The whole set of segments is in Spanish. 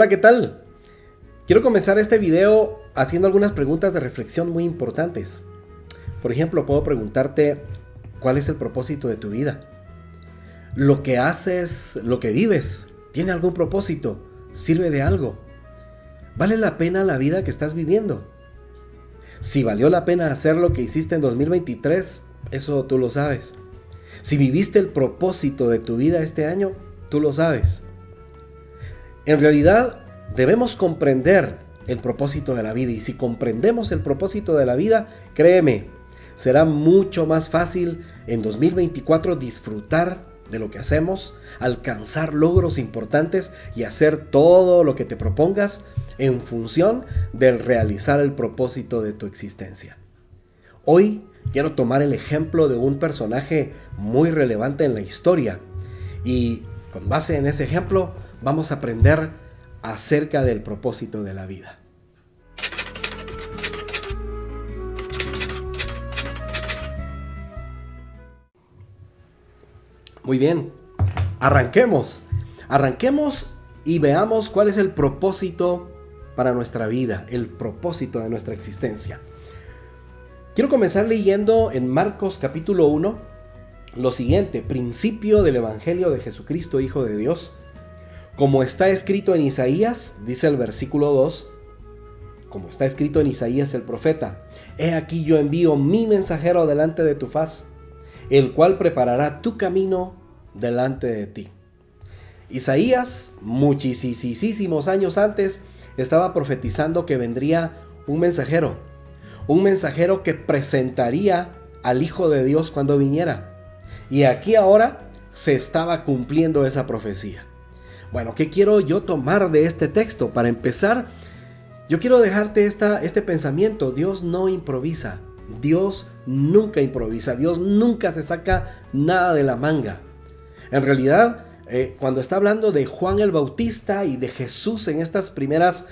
Hola, ¿qué tal? Quiero comenzar este video haciendo algunas preguntas de reflexión muy importantes. Por ejemplo, puedo preguntarte, ¿cuál es el propósito de tu vida? ¿Lo que haces, lo que vives, tiene algún propósito? ¿Sirve de algo? ¿Vale la pena la vida que estás viviendo? Si valió la pena hacer lo que hiciste en 2023, eso tú lo sabes. Si viviste el propósito de tu vida este año, tú lo sabes. En realidad, debemos comprender el propósito de la vida, y si comprendemos el propósito de la vida, créeme, será mucho más fácil en 2024 disfrutar de lo que hacemos, alcanzar logros importantes y hacer todo lo que te propongas en función del realizar el propósito de tu existencia. Hoy quiero tomar el ejemplo de un personaje muy relevante en la historia y con base en ese ejemplo vamos a aprender acerca del propósito de la vida. Muy bien, arranquemos y veamos cuál es el propósito para nuestra vida, el propósito de nuestra existencia. Quiero comenzar leyendo en Marcos capítulo 1 lo siguiente: principio del Evangelio de Jesucristo, Hijo de Dios. Como está escrito en Isaías, dice el versículo 2, como está escrito en Isaías el profeta: He aquí yo envío mi mensajero delante de tu faz, el cual preparará tu camino delante de ti. Isaías, muchísimos años antes, estaba profetizando que vendría un mensajero que presentaría al Hijo de Dios cuando viniera. Y aquí ahora se estaba cumpliendo esa profecía. Bueno, ¿qué quiero yo tomar de este texto? Para empezar, yo quiero dejarte este pensamiento: Dios no improvisa, Dios nunca improvisa, Dios nunca se saca nada de la manga. En realidad, cuando está hablando de Juan el Bautista y de Jesús en estas primeras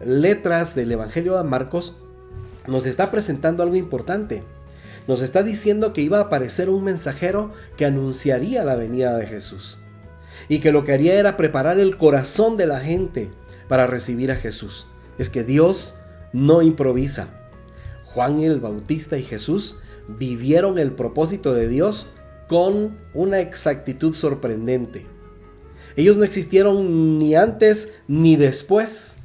letras del Evangelio de Marcos, nos está presentando algo importante. Nos está diciendo que iba a aparecer un mensajero que anunciaría la venida de Jesús, y que lo que haría era preparar el corazón de la gente para recibir a Jesús. Es que Dios no improvisa. Juan el Bautista y Jesús vivieron el propósito de Dios con una exactitud sorprendente. Ellos no existieron ni antes ni después.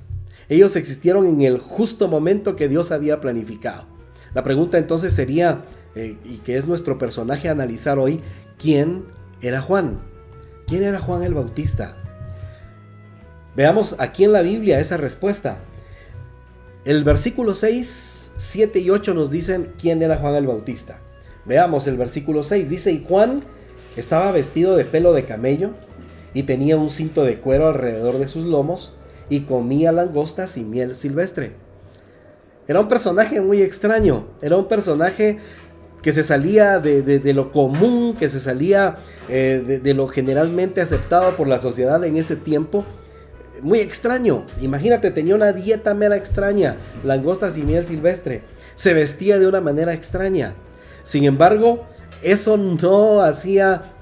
Ellos existieron en el justo momento que Dios había planificado. La pregunta entonces sería, y que es nuestro personaje a analizar hoy: ¿quién era Juan? ¿Quién era Juan el Bautista? Veamos aquí en la Biblia esa respuesta. El versículo 6, 7 y 8 nos dicen quién era Juan el Bautista. Veamos el versículo 6. Dice: Y Juan estaba vestido de pelo de camello y tenía un cinto de cuero alrededor de sus lomos y comía langostas y miel silvestre. Era un personaje muy extraño. Era un personaje que se salía de lo común, que se salía de lo generalmente aceptado por la sociedad en ese tiempo. Muy extraño. Imagínate, tenía una dieta mera extraña, langostas y miel silvestre. Se vestía de una manera extraña. Sin embargo, eso no hacía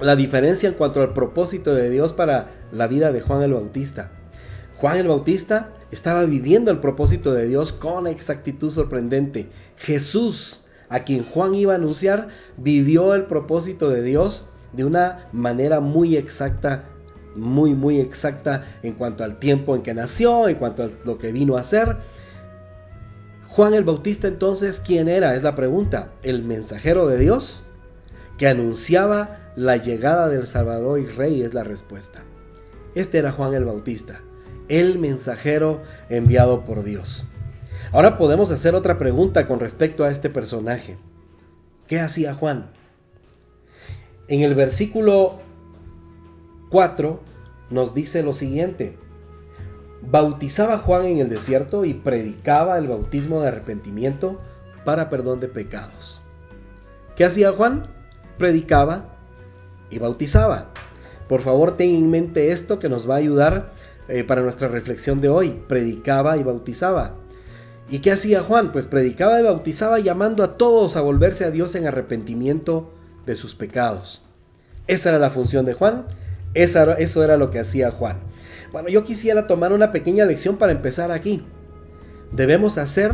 la diferencia en cuanto al propósito de Dios para la vida de Juan el Bautista. Juan el Bautista estaba viviendo el propósito de Dios con exactitud sorprendente. Jesús, a quien Juan iba a anunciar, vivió el propósito de Dios de una manera muy exacta, muy exacta en cuanto al tiempo en que nació, en cuanto a lo que vino a hacer. Juan el Bautista, entonces, ¿quién era? Es la pregunta. ¿El mensajero de Dios que anunciaba la llegada del Salvador y Rey? Es la respuesta. Este era Juan el Bautista, el mensajero enviado por Dios. Ahora podemos hacer otra pregunta con respecto a este personaje. ¿Qué hacía Juan? En el versículo 4 nos dice lo siguiente: Bautizaba Juan en el desierto y predicaba el bautismo de arrepentimiento para perdón de pecados. ¿Qué hacía Juan? Predicaba y bautizaba. Por favor, ten en mente esto que nos va a ayudar para nuestra reflexión de hoy. Predicaba y bautizaba. ¿Y qué hacía Juan? Pues predicaba y bautizaba, llamando a todos a volverse a Dios en arrepentimiento de sus pecados. Esa era la función de Juan. Eso era lo que hacía Juan. Bueno, yo quisiera tomar una pequeña lección para empezar aquí. Debemos hacer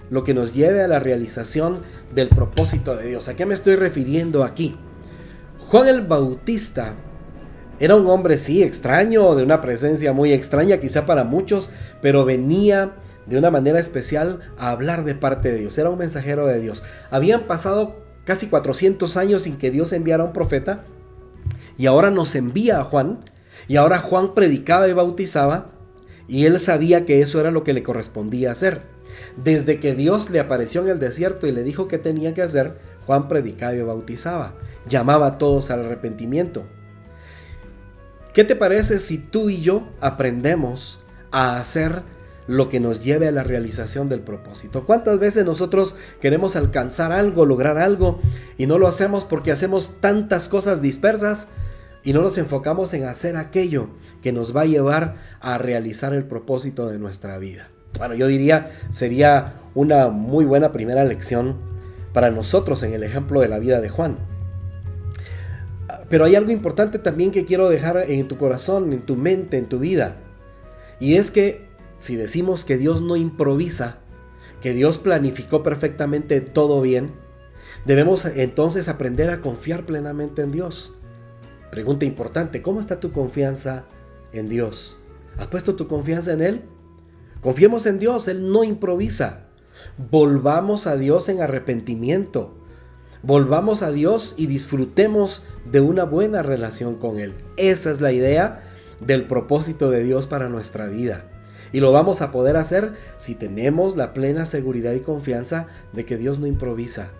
lo que nos lleve a la realización del propósito de Dios. ¿A qué me estoy refiriendo aquí? Juan el Bautista era un hombre, sí, extraño, de una presencia muy extraña quizá para muchos, pero venía de una manera especial a hablar de parte de Dios. Era un mensajero de Dios. Habían pasado casi 400 años sin que Dios enviara a un profeta, y ahora nos envía a Juan, y ahora Juan predicaba y bautizaba, y él sabía que eso era lo que le correspondía hacer. Desde que Dios le apareció en el desierto y le dijo qué tenía que hacer, Juan predicaba y bautizaba, llamaba a todos al arrepentimiento. ¿Qué te parece si tú y yo aprendemos a hacer lo que nos lleve a la realización del propósito? ¿Cuántas veces nosotros queremos alcanzar algo, lograr algo, y no lo hacemos porque hacemos tantas cosas dispersas y no nos enfocamos en hacer aquello que nos va a llevar a realizar el propósito de nuestra vida? Bueno, yo diría sería una muy buena primera lección para nosotros en el ejemplo de la vida de Juan. Pero hay algo importante también que quiero dejar en tu corazón, en tu mente, en tu vida. Y es que si decimos que Dios no improvisa, que Dios planificó perfectamente todo bien, debemos entonces aprender a confiar plenamente en Dios. Pregunta importante: ¿cómo está tu confianza en Dios? ¿Has puesto tu confianza en Él? Confiemos en Dios, Él no improvisa. Volvamos a Dios en arrepentimiento. Volvamos a Dios y disfrutemos de una buena relación con Él. Esa es la idea del propósito de Dios para nuestra vida. Y lo vamos a poder hacer si tenemos la plena seguridad y confianza de que Dios no improvisa.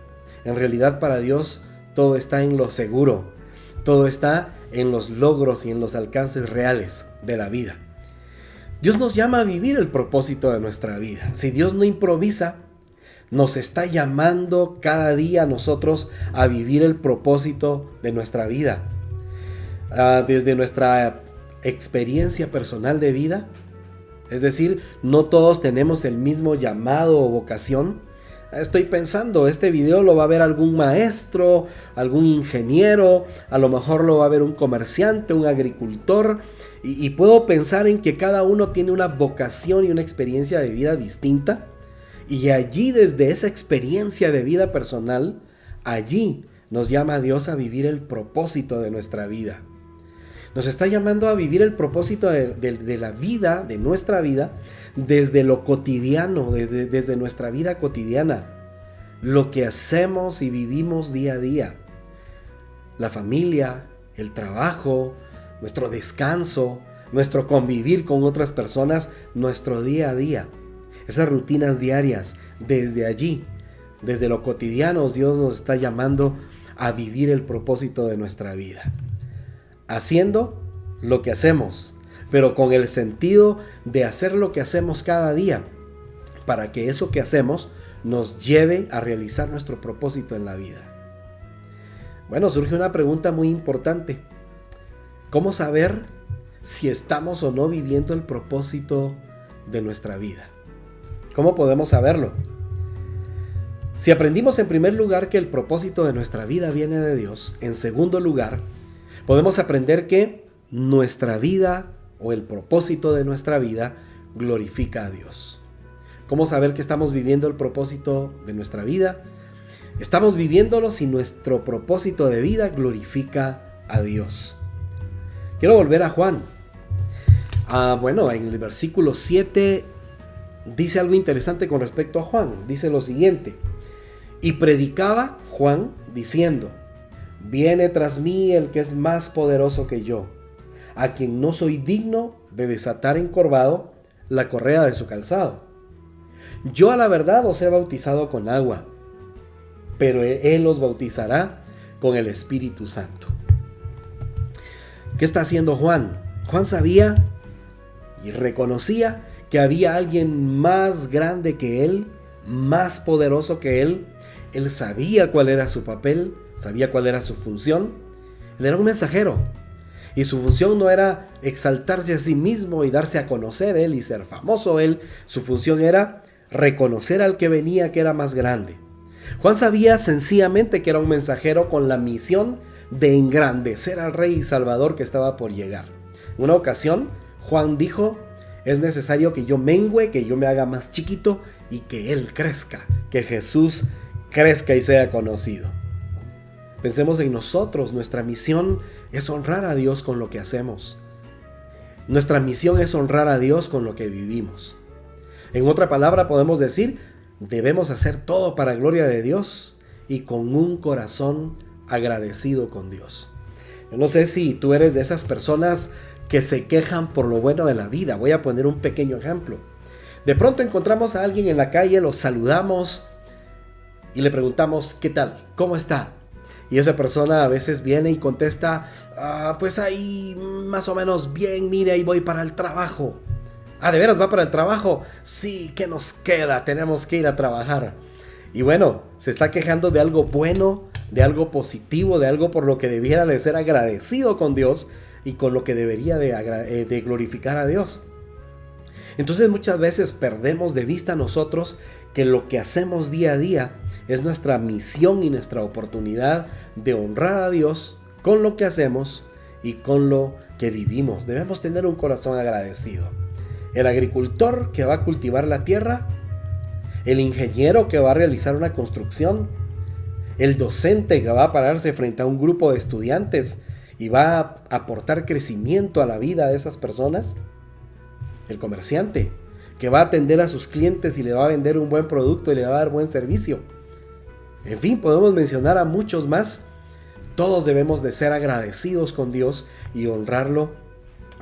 En realidad, para Dios todo está en lo seguro. Todo está en los logros y en los alcances reales de la vida. Dios nos llama a vivir el propósito de nuestra vida. Si Dios no improvisa, nos está llamando cada día a nosotros a vivir el propósito de nuestra vida. Desde nuestra experiencia personal de vida, es decir, no todos tenemos el mismo llamado o vocación. Estoy pensando, este video lo va a ver algún maestro, algún ingeniero, a lo mejor lo va a ver un comerciante, un agricultor, y puedo pensar en que cada uno tiene una vocación y una experiencia de vida distinta. Y allí, desde esa experiencia de vida personal, allí nos llama a Dios a vivir el propósito de nuestra vida. Nos está llamando a vivir el propósito de la vida, de nuestra vida, desde lo cotidiano, desde nuestra vida cotidiana. Lo que hacemos y vivimos día a día. La familia, el trabajo, nuestro descanso, nuestro convivir con otras personas, nuestro día a día. Esas rutinas diarias, desde allí, desde lo cotidiano, Dios nos está llamando a vivir el propósito de nuestra vida. Haciendo lo que hacemos, pero con el sentido de hacer lo que hacemos cada día, para que eso que hacemos nos lleve a realizar nuestro propósito en la vida. Bueno, surge una pregunta muy importante. ¿Cómo saber si estamos o no viviendo el propósito de nuestra vida? ¿Cómo podemos saberlo? Si aprendimos en primer lugar que el propósito de nuestra vida viene de Dios, en segundo lugar, podemos aprender que nuestra vida o el propósito de nuestra vida glorifica a Dios. ¿Cómo saber que estamos viviendo el propósito de nuestra vida? Estamos viviéndolo si nuestro propósito de vida glorifica a Dios. Quiero volver a Juan. En el versículo 7 dice algo interesante con respecto a Juan. Dice lo siguiente: y predicaba Juan diciendo: viene tras mí el que es más poderoso que yo, a quien no soy digno de desatar encorvado la correa de su calzado. Yo a la verdad os he bautizado con agua, pero Él os bautizará con el Espíritu Santo. ¿Qué está haciendo Juan? Juan sabía y reconocía que había alguien más grande que él, más poderoso que él. Él sabía cuál era su papel, sabía cuál era su función. Él era un mensajero, y su función no era exaltarse a sí mismo y darse a conocer él y ser famoso él. Su función era reconocer al que venía, que era más grande. Juan sabía sencillamente que era un mensajero con la misión de engrandecer al Rey y Salvador que estaba por llegar. En una ocasión, Juan dijo: es necesario que yo mengüe, que yo me haga más chiquito y que Él crezca, que Jesús crezca y sea conocido. Pensemos en nosotros. Nuestra misión es honrar a Dios con lo que hacemos. Nuestra misión es honrar a Dios con lo que vivimos. En otra palabra podemos decir, debemos hacer todo para gloria de Dios y con un corazón agradecido con Dios. Yo no sé si tú eres de esas personas que se quejan por lo bueno de la vida. Voy a poner un pequeño ejemplo. De pronto encontramos a alguien en la calle, lo saludamos y le preguntamos: ¿qué tal? ¿Cómo está? Y esa persona a veces viene y contesta: pues ahí más o menos bien, mire, ahí voy para el trabajo. ¿De veras va para el trabajo? Sí, ¿qué nos queda? Tenemos que ir a trabajar. Y bueno, se está quejando de algo bueno, de algo positivo, de algo por lo que debiera de ser agradecido con Dios y con lo que debería de glorificar a Dios. Entonces muchas veces perdemos de vista nosotros que lo que hacemos día a día es nuestra misión y nuestra oportunidad de honrar a Dios con lo que hacemos y con lo que vivimos. Debemos tener un corazón agradecido. El agricultor que va a cultivar la tierra, el ingeniero que va a realizar una construcción, el docente que va a pararse frente a un grupo de estudiantes y va a aportar crecimiento a la vida de esas personas, el comerciante que va a atender a sus clientes y le va a vender un buen producto y le va a dar buen servicio. En fin, podemos mencionar a muchos más. Todos debemos de ser agradecidos con Dios y honrarlo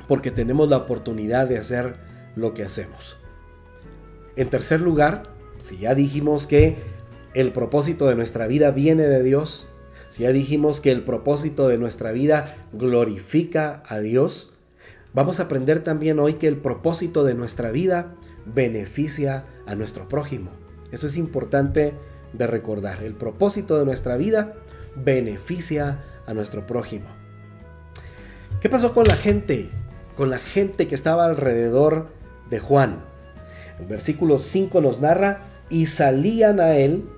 porque tenemos la oportunidad de hacer lo que hacemos. En tercer lugar, si ya dijimos que el propósito de nuestra vida viene de Dios, si ya dijimos que el propósito de nuestra vida glorifica a Dios, vamos a aprender también hoy que el propósito de nuestra vida beneficia a nuestro prójimo. Eso es importante de recordar. El propósito de nuestra vida beneficia a nuestro prójimo. ¿Qué pasó con la gente? Con la gente que estaba alrededor de Juan. El versículo 5 nos narra: y salían a él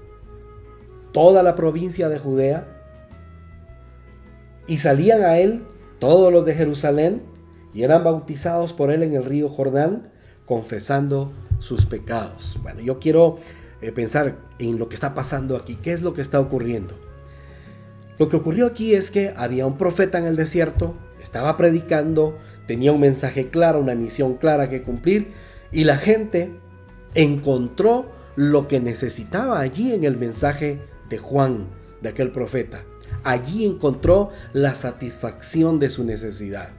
toda la provincia de Judea, y salían a él todos los de Jerusalén, y eran bautizados por él en el río Jordán, confesando sus pecados. Bueno, yo quiero pensar en lo que está pasando aquí. ¿Qué es lo que está ocurriendo? Lo que ocurrió aquí es que había un profeta en el desierto, estaba predicando, tenía un mensaje claro, una misión clara que cumplir, y la gente encontró lo que necesitaba allí en el mensaje de Juan, de aquel profeta. Allí encontró la satisfacción de su necesidad.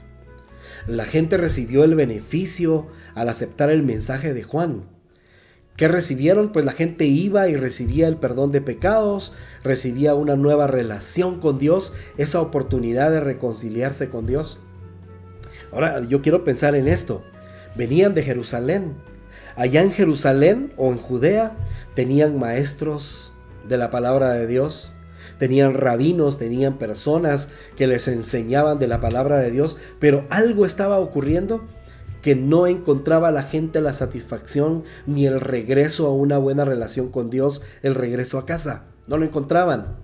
La gente recibió el beneficio al aceptar el mensaje de Juan. ¿Qué recibieron? Pues la gente iba y recibía el perdón de pecados, recibía una nueva relación con Dios, esa oportunidad de reconciliarse con Dios. Ahora yo quiero pensar en esto. Venían de Jerusalén. Allá en Jerusalén o en Judea tenían maestros de la palabra de Dios, tenían rabinos, tenían personas que les enseñaban de la palabra de Dios, pero algo estaba ocurriendo que no encontraba la gente la satisfacción ni el regreso a una buena relación con Dios, el regreso a casa. No lo encontraban.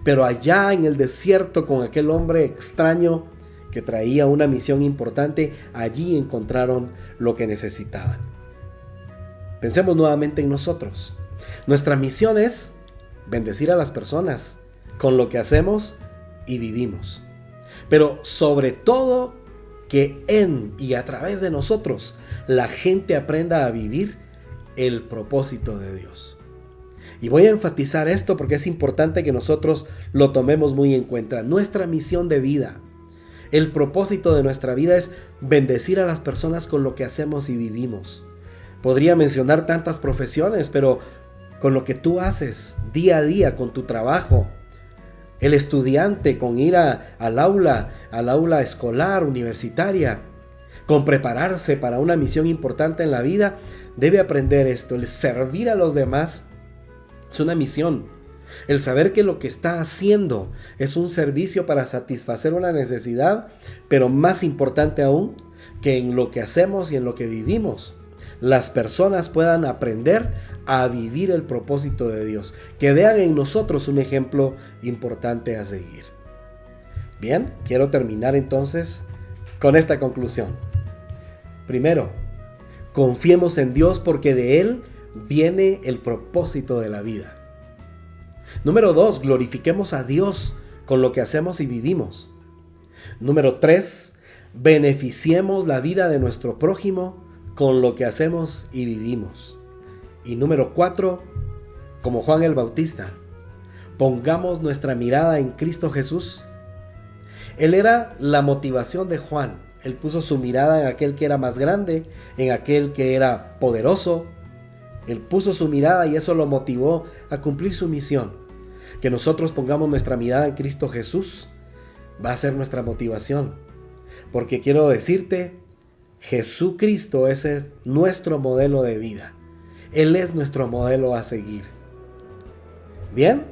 Pero allá en el desierto con aquel hombre extraño que traía una misión importante, allí encontraron lo que necesitaban. Pensemos nuevamente en nosotros. Nuestra misión es bendecir a las personas con lo que hacemos y vivimos. Pero sobre todo que en y a través de nosotros la gente aprenda a vivir el propósito de Dios. Y voy a enfatizar esto porque es importante que nosotros lo tomemos muy en cuenta. Nuestra misión de vida, el propósito de nuestra vida es bendecir a las personas con lo que hacemos y vivimos. Podría mencionar tantas profesiones, pero con lo que tú haces día a día, con tu trabajo, el estudiante con ir al aula escolar, universitaria, con prepararse para una misión importante en la vida, debe aprender esto. El servir a los demás es una misión. El saber que lo que está haciendo es un servicio para satisfacer una necesidad, pero más importante aún, que en lo que hacemos y en lo que vivimos, las personas puedan aprender a vivir el propósito de Dios, que vean en nosotros un ejemplo importante a seguir. Bien, quiero terminar entonces con esta conclusión. Primero, confiemos en Dios porque de Él viene el propósito de la vida. Número 2, glorifiquemos a Dios con lo que hacemos y vivimos. Número 3, beneficiemos la vida de nuestro prójimo con lo que hacemos y vivimos. Y número 4, como Juan el Bautista, pongamos nuestra mirada en Cristo Jesús. Él era la motivación de Juan. Él puso su mirada en aquel que era más grande, en aquel que era poderoso. Él puso su mirada y eso lo motivó a cumplir su misión. Que nosotros pongamos nuestra mirada en Cristo Jesús va a ser nuestra motivación. Porque quiero decirte, Jesucristo es nuestro modelo de vida. Él es nuestro modelo a seguir. Bien,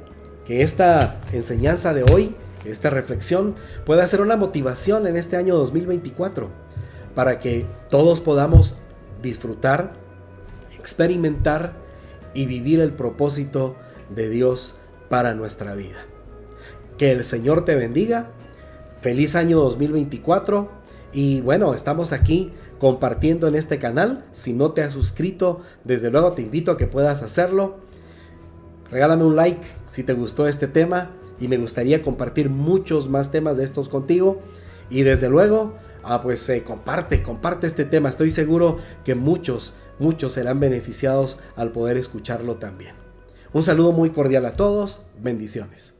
que esta enseñanza de hoy, esta reflexión, pueda ser una motivación en este año 2024 para que todos podamos disfrutar, experimentar y vivir el propósito de Dios para nuestra vida. Que el Señor te bendiga. Feliz año 2024. Y bueno, estamos aquí compartiendo en este canal. Si no te has suscrito, desde luego te invito a que puedas hacerlo. Regálame un like si te gustó este tema y me gustaría compartir muchos más temas de estos contigo. Y desde luego, comparte este tema. Estoy seguro que muchos serán beneficiados al poder escucharlo también. Un saludo muy cordial a todos. Bendiciones.